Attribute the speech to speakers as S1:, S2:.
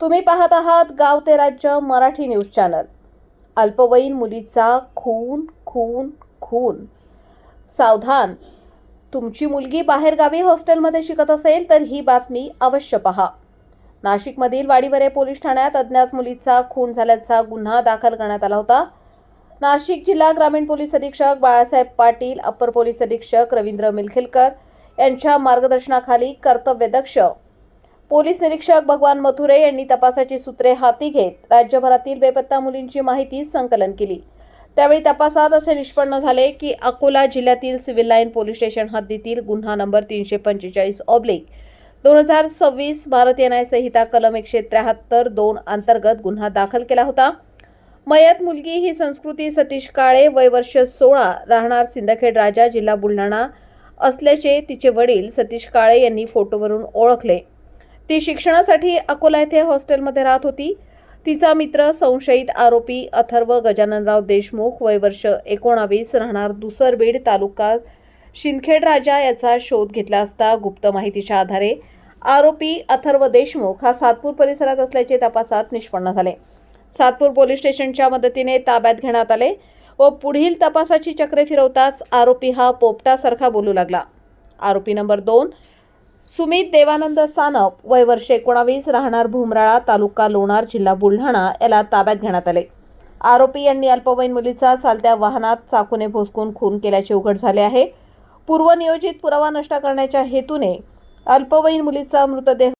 S1: तुम्ही पाहत आहात गाव ते राज्य मराठी न्यूज चॅनल। अल्पवयीन मुलीचा खून खून खून। सावधान, तुमची मुलगी बाहेरगावी हॉस्टेलमध्ये शिकत असेल तर ही बातमी अवश्य पहा। नाशिकमधील वाडीवरे पोलीस ठाण्यात अज्ञात मुलीचा खून झाल्याचा गुन्हा दाखल करण्यात आला होता। नाशिक जिल्हा ग्रामीण पोलीस अधीक्षक बाळासाहेब पाटील, अप्पर पोलीस अधीक्षक रवींद्र मिलखिलकर यांच्या मार्गदर्शनाखाली कर्तव्यदक्ष पोलीस निरीक्षक भगवान मथुरे यांनी तपासाची सूत्रे हाती घेत राज्यभरातील बेपत्ता मुलींची माहिती संकलन केली। त्यावेळी तपासात असे निष्पन्न झाले की अकोला जिल्ह्यातील सिव्हिल लाईन पोलीस स्टेशन हद्दीतील गुन्हा नंबर 345/2026 भारतीय न्याय संहिता कलम 173(2) अंतर्गत गुन्हा दाखल केला होता। मयत मुलगी ही संस्कृती सतीश काळे, वय वर्ष 16, राहणार सिंदखेड राजा, जिल्हा बुलढाणा असल्याचे तिचे वडील सतीश काळे यांनी फोटोवरून ओळखले। ती शिक्षणासाठी अकोला येथे हॉस्टेलमध्ये राहत होती। तिचा मित्र संशयित आरोपी अथर्व गजाननराव देशमुख, वय वर्ष 19, राहणार दुसरबीड, तालुका सिंदखेड राजा याचा शोध घेतला असता गुप्त माहितीच्या आधारे आरोपी अथर्व देशमुख हा सातपूर परिसरात असल्याचे तपासात निष्पन्न झाले। सातपूर पोलीस स्टेशनच्या मदतीने ताब्यात घेण्यात आले व पुढील तपासाची चक्रे फिरवताच आरोपी हा पोपटासारखा बोलू लागला। आरोपी नंबर 2 सुमित देवानंद सानप, वय वर्ष 19, राहणार भुमराळा, तालुका लोणार, जिल्हा बुलढाणा याला ताब्यात घेण्यात आले। आरोपी यांनी अल्पवयीन मुलीचा चालत्या वाहनात चाकूने भोसकून खून केल्याचे उघड झाले आहे। पूर्वनियोजित पुरावा नष्ट करण्याच्या हेतूने अल्पवयीन मुलीचा मृतदेह